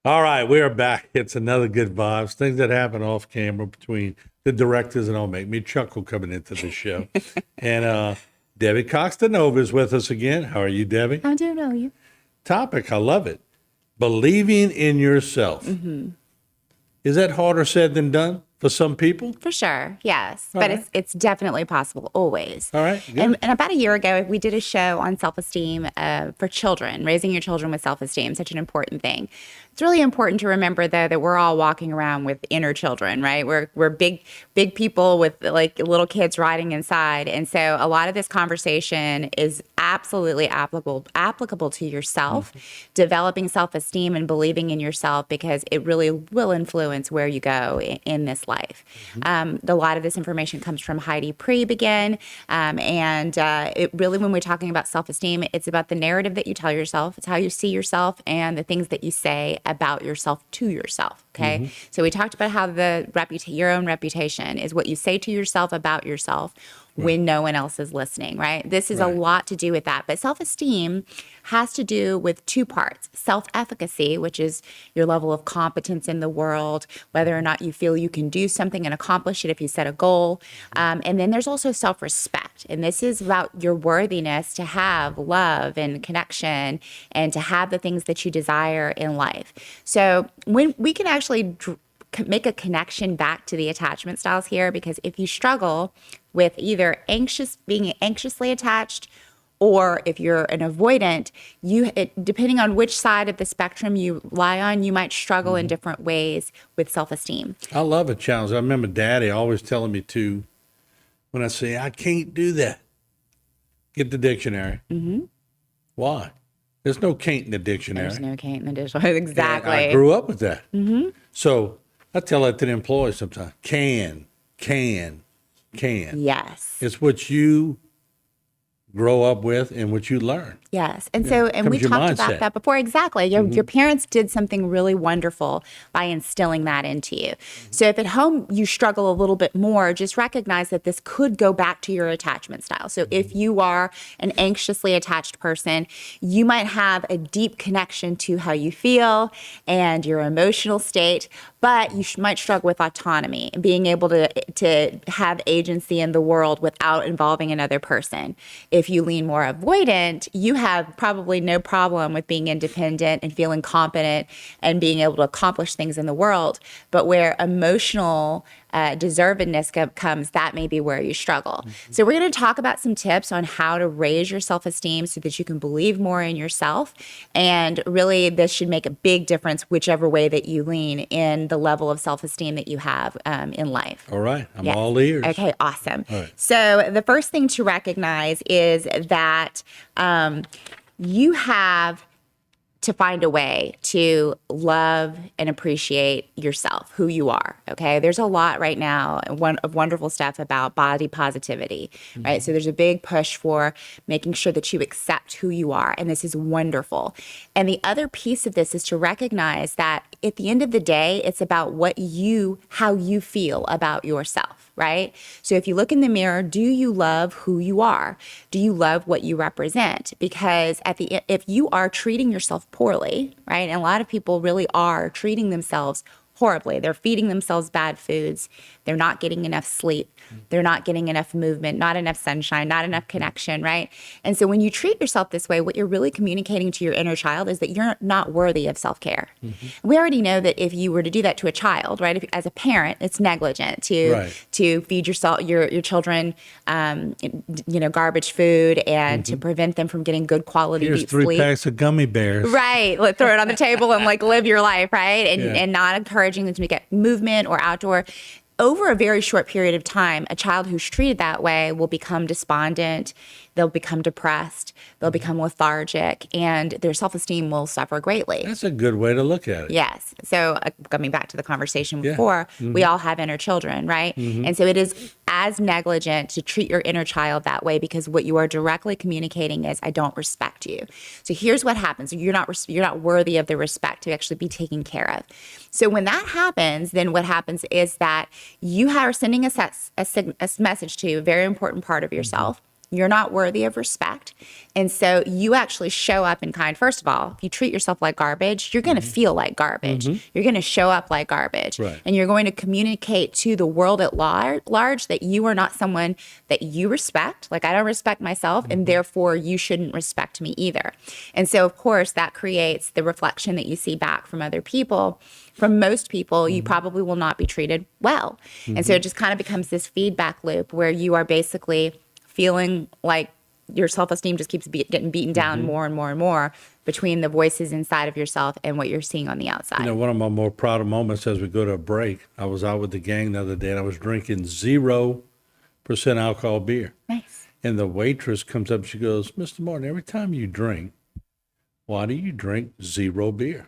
All right, we are back. It's another good vibes. Things that happen off camera between the directors and all make me chuckle coming into the show. And Debbie Coxtonova is with us again. How are you, Debbie? I do know you. Topic, I love it. Believing in yourself. Is that harder said than done for some people? For sure, yes. All But right. it's definitely possible, always. All right, good. And about a year ago, we did a show on self-esteem for children, raising your children with self-esteem, such an important thing. It's really important to remember, though, that we're all walking around with inner children, right? We're big people with like little kids riding inside. And so a lot of this conversation is absolutely applicable to yourself, developing self-esteem and believing in yourself, because it really will influence where you go in this life. A lot of this information comes from Heidi Priebe again. It really, when we're talking about self-esteem, it's about the narrative that you tell yourself. It's how you see yourself and the things that you say about yourself to yourself. Okay. So we talked about how your own reputation is what you say to yourself about yourself when no one else is listening, right? This is a lot to do with that. But self-esteem has to do with two parts: self-efficacy, which is your level of competence in the world, whether or not you feel you can do something and accomplish it if you set a goal. And then there's also self-respect. And this is about your worthiness to have love and connection and to have the things that you desire in life. So when we can actually make a connection back to the attachment styles here, because if you struggle with either being anxiously attached, or if you're an avoidant, depending on which side of the spectrum you lie on, you might struggle in different ways with self-esteem. I love a challenge. I remember Daddy always telling me to, when I say, I can't do that, get the dictionary. Why? There's no can't in the dictionary. There's no Kate in the dictionary. Exactly. I grew up with that. So I tell that to the employees sometimes. Can. Yes. It's what you grow up with and what you learn. Yes. And we Comes your talked mindset. about that before. Exactly. Your parents did something really wonderful by instilling that into you. So if at home you struggle a little bit more, just recognize that this could go back to your attachment style. So if you are an anxiously attached person, you might have a deep connection to how you feel and your emotional state, but you might struggle with autonomy and being able to have agency in the world without involving another person. If you lean more avoidant, you have probably no problem with being independent and feeling competent and being able to accomplish things in the world. But where emotional deservedness comes, that may be where you struggle. So we're going to talk about some tips on how to raise your self-esteem so that you can believe more in yourself. And really, this should make a big difference whichever way that you lean in the level of self-esteem that you have in life. All right. I'm Yes. all ears. Okay, awesome. All right. So the first thing to recognize is that you have to find a way to love and appreciate yourself, who you are, okay? There's a lot right now of wonderful stuff about body positivity, right? So there's a big push for making sure that you accept who you are, and this is wonderful. And the other piece of this is to recognize that at the end of the day, it's about how you feel about yourself, right? So if you look in the mirror, do you love who you are? Do you love what you represent? Because if you are treating yourself poorly, right? And a lot of people really are treating themselves horribly. They're feeding themselves bad foods. They're not getting enough sleep. They're not getting enough movement, not enough sunshine, not enough connection, right? And so when you treat yourself this way, what you're really communicating to your inner child is that you're not worthy of self-care. We already know that if you were to do that to a child, right? As a parent, it's negligent to feed your children, garbage food and to prevent them from getting good quality Here's deep 3 sleep. packs of gummy bears. Right. Throw it on the table and live your life, right? And not encouraging them to get movement or outdoor. Over a very short period of time, a child who's treated that way will become despondent, they'll become depressed, they'll become lethargic, and their self-esteem will suffer greatly. That's a good way to look at it. Yes. So coming back to the conversation before, we all have inner children, right? And so it is as negligent to treat your inner child that way, because what you are directly communicating is, I don't respect you. So here's what happens. You're not worthy of the respect to actually be taken care of. So when that happens, then what happens is that you are sending a message to a very important part of yourself, you're not worthy of respect. And so you actually show up in kind. First of all, if you treat yourself like garbage, you're going to feel like garbage. You're going to show up like garbage. Right. And you're going to communicate to the world at large that you are not someone that you respect. Like, I don't respect myself, and therefore you shouldn't respect me either. And so, of course, that creates the reflection that you see back from other people. From most people, you probably will not be treated well. And so it just kind of becomes this feedback loop where you are basically feeling like your self-esteem just keeps getting beaten down more and more and more between the voices inside of yourself and what you're seeing on the outside. You know, one of my more proud moments as we go to a break, I was out with the gang the other day and I was drinking 0% alcohol beer. Nice. And the waitress comes up, she goes, Mr. Martin, every time you drink, why do you drink 0 beer?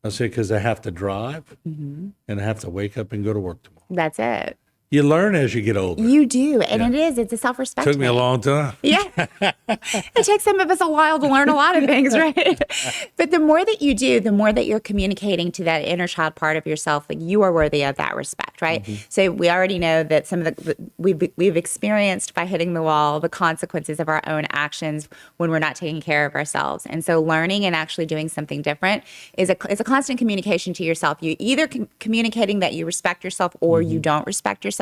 I said, because I have to drive and I have to wake up and go to work tomorrow. That's it. You learn as you get older. You do. And it's a self-respect Took me a thing. long time. Yeah. It takes some of us a while to learn a lot of things, right? But the more that you do, the more that you're communicating to that inner child part of yourself that you are worthy of that respect, right? So we already know that some of we've experienced by hitting the wall the consequences of our own actions when we're not taking care of ourselves. And so learning and actually doing something different is a constant communication to yourself. You either communicating that you respect yourself or you don't respect yourself.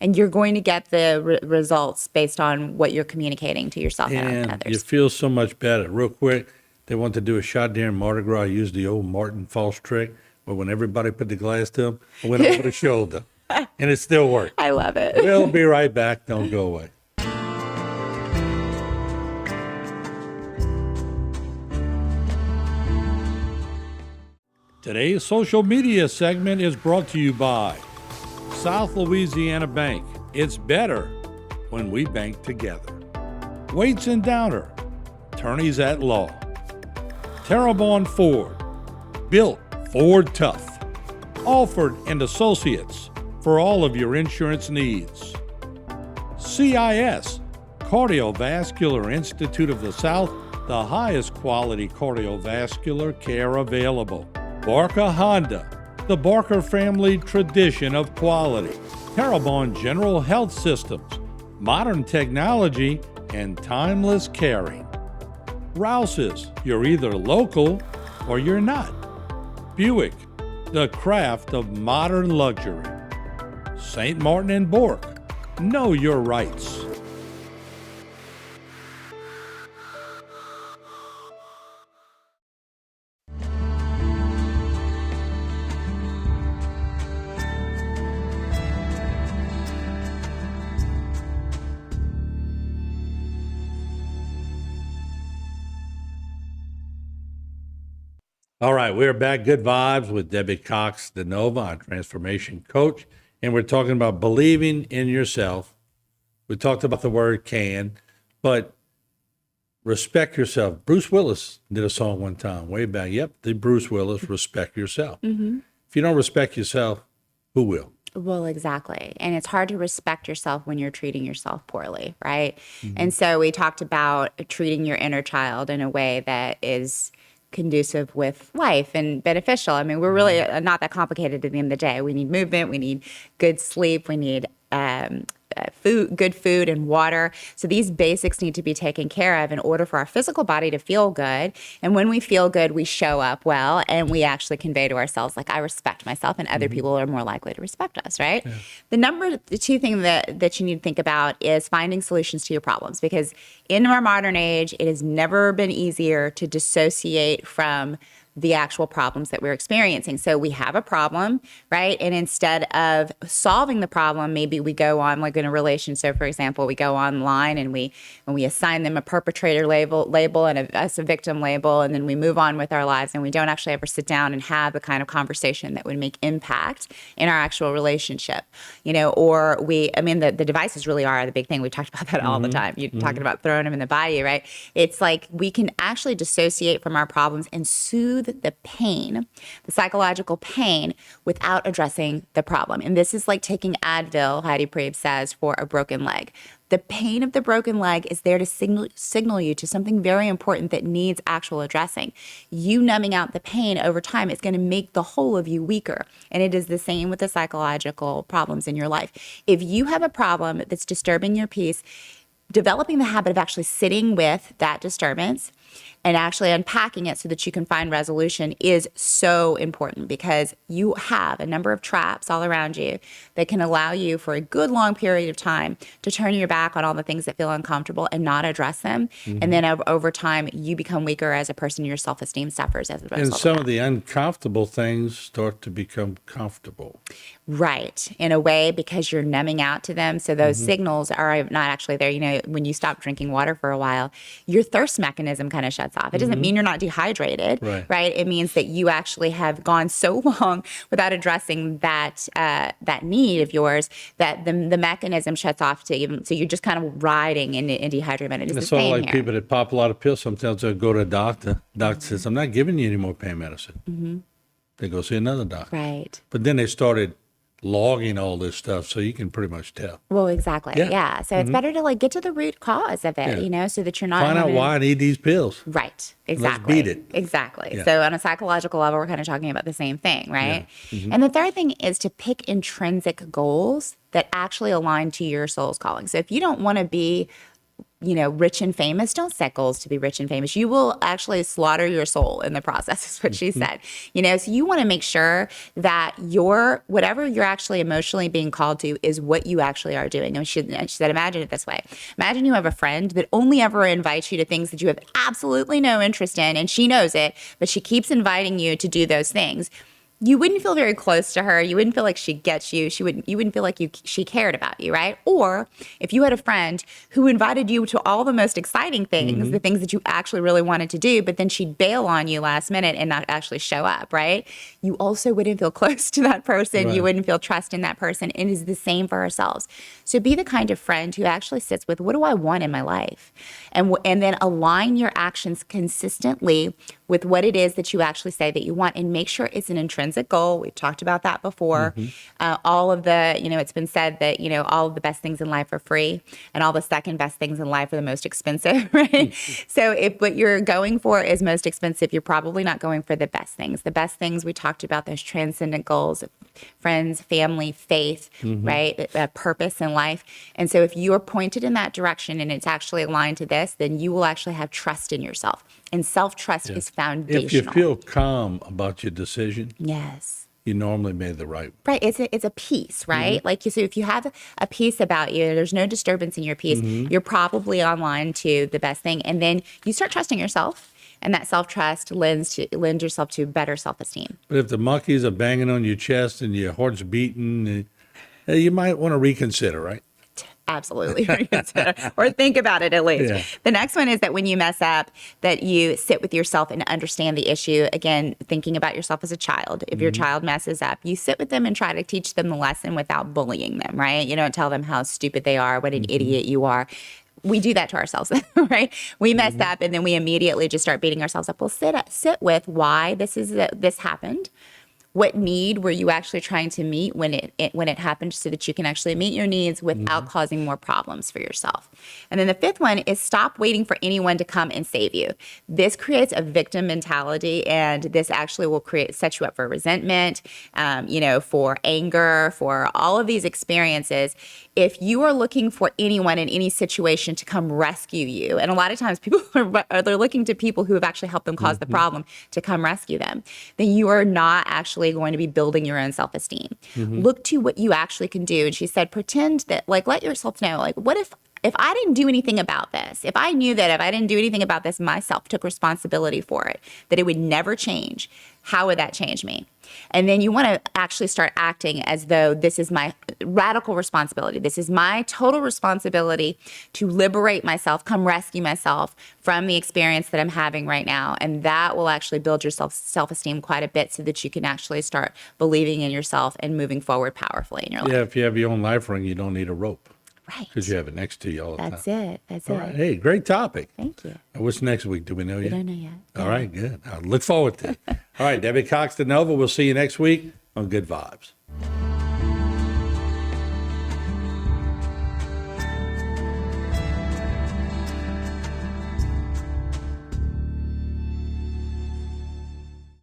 And you're going to get the results based on what you're communicating to yourself and And others. you feel so much better. Real quick, they want to do a shot during Mardi Gras. I used the old Martin false trick, where when everybody put the glass to them, I went over the shoulder. And it still worked. I love it. We'll be right back. Don't go away. Today's social media segment is brought to you by South Louisiana Bank. It's better when we bank together. Waits and Downer, attorneys at law. Terrebonne Ford, built Ford tough. Alford and Associates, for all of your insurance needs. CIS, Cardiovascular Institute of the South, the highest quality cardiovascular care available. Barker Honda, the Barker family tradition of quality. Terrebonne General Health Systems, modern technology and timeless caring. Rouse's, you're either local or you're not. Buick, the craft of modern luxury. St. Martin and Bork, know your rights. All right, we're back. Good vibes with Debbie Cox DeNova, our transformation coach. And we're talking about believing in yourself. We talked about the word can, but respect yourself. Bruce Willis did a song one time, way back. Yep, the Bruce Willis, respect yourself. If you don't respect yourself, who will? Well, exactly. And it's hard to respect yourself when you're treating yourself poorly, right? And so we talked about treating your inner child in a way that is conducive with life and beneficial. I mean, we're really not that complicated at the end of the day. We need movement, we need good sleep, we need good food and water. So these basics need to be taken care of in order for our physical body to feel good. And when we feel good, we show up well and we actually convey to ourselves, like, I respect myself, and other people are more likely to respect us, right? Yeah. The two thing that you need to think about is finding solutions to your problems, because in our modern age, it has never been easier to dissociate from the actual problems that we're experiencing. So we have a problem, right? And instead of solving the problem, maybe we go on, like in a relationship, for example, we go online and we assign them a perpetrator label and us a victim label, and then we move on with our lives, and we don't actually ever sit down and have the kind of conversation that would make impact in our actual relationship, or the devices really are the big thing. We talked about that all the time. You're talking about throwing them in the bayou, right? It's like we can actually dissociate from our problems and soothe the pain, the psychological pain, without addressing the problem. And this is like taking Advil, Heidi Priebe says, for a broken leg. The pain of the broken leg is there to signal you to something very important that needs actual addressing. You numbing out the pain over time is going to make the whole of you weaker. And it is the same with the psychological problems in your life. If you have a problem that's disturbing your peace, developing the habit of actually sitting with that disturbance and actually unpacking it so that you can find resolution is so important, because you have a number of traps all around you that can allow you for a good long period of time to turn your back on all the things that feel uncomfortable and not address them. And then over time, you become weaker as a person. Your self-esteem suffers as a result. And some of the uncomfortable things start to become comfortable. Right, in a way, because you're numbing out to them. So those signals are not actually there. You know, when you stop drinking water for a while, your thirst mechanism kind of shuts off. It doesn't mean you're not dehydrated, right? It means that you actually have gone so long without addressing that that need of yours that the mechanism shuts off to even. So you're just kind of riding in dehydration. It is the It's sort of same like here. people that pop a lot of pills. Sometimes they'll go to a doctor. Doctor says, I'm not giving you any more pain medicine. They go see another doctor. Right. But then they started logging all this stuff, so you can pretty much tell. Well, exactly. Yeah. Yeah. So it's better to like get to the root cause of it, Yeah. you know, so that you're not Find out having- why I need these pills. Right. Exactly. beat it. Exactly. Yeah. So on a psychological level, we're kind of talking about the same thing, right? And the third thing is to pick intrinsic goals that actually align to your soul's calling. So if you don't want to be, you know, rich and famous, don't set goals to be rich and famous. You will actually slaughter your soul in the process, is what she said. You know, so you want to make sure that whatever you're actually emotionally being called to is what you actually are doing. And she said, imagine it this way. Imagine you have a friend that only ever invites you to things that you have absolutely no interest in, and she knows it, but she keeps inviting you to do those things. You wouldn't feel very close to her. You wouldn't feel like she gets you. You wouldn't feel like she cared about you, right? Or if you had a friend who invited you to all the most exciting things, the things that you actually really wanted to do, but then she'd bail on you last minute and not actually show up, right? You also wouldn't feel close to that person. Right. You wouldn't feel trust in that person. It is the same for ourselves. So be the kind of friend who actually sits with, what do I want in my life? And then align your actions consistently with what it is that you actually say that you want, and make sure it's an intrinsic goal. We've talked about that before. All of the, you know, it's been said that, you know, all of the best things in life are free and all the second best things in life are the most expensive, right? So if what you're going for is most expensive, you're probably not going for the best things. The best things, we talked about those transcendent goals, friends, family, faith, right? Purpose in life. And so if you are pointed in that direction and it's actually aligned to this, then you will actually have trust in yourself. And self-trust is foundational. If you feel calm about your decision, Yes. you normally made the right. Right. It's a peace, right? Like so if you have a peace about you, there's no disturbance in your peace, you're probably online to the best thing. And then you start trusting yourself, and that self-trust lends yourself to better self-esteem. But if the monkeys are banging on your chest and your heart's beating, you might want to reconsider, right? Absolutely. Reconsider, or think about it at least. Yeah. The next one is that when you mess up, that you sit with yourself and understand the issue. Again, thinking about yourself as a child. If your child messes up, you sit with them and try to teach them the lesson without bullying them, right? You don't tell them how stupid they are, what an idiot you are. We do that to ourselves, right? We mess up and then we immediately just start beating ourselves up. Well, sit with why this happened. What need were you actually trying to meet when it happened, so that you can actually meet your needs without causing more problems for yourself? And then the fifth one is stop waiting for anyone to come and save you. This creates a victim mentality, and this actually will set you up for resentment, for anger, for all of these experiences. If you are looking for anyone in any situation to come rescue you, and a lot of times people they're looking to people who have actually helped them cause the problem to come rescue them, then you are not actually going to be building your own self-esteem. Look to what you actually can do. And she said, pretend that, like, let yourself know, like, what if I didn't do anything about this, if I knew that if I didn't do anything about this myself, took responsibility for it, that it would never change, how would that change me? And then you want to actually start acting as though this is my radical responsibility. This is my total responsibility to liberate myself, come rescue myself from the experience that I'm having right now. And that will actually build your self-esteem quite a bit, so that you can actually start believing in yourself and moving forward powerfully in your life. Yeah, if you have your own life ring, you don't need a rope Right. because you have it next to you all the time. That's it. That's All it. right. Hey, great topic. Thank you. What's next week? Do we know We yet? don't know yet. All right, good. I look forward to it. All right, Debbie Cox, the Nova. We'll see you next week on Good Vibes.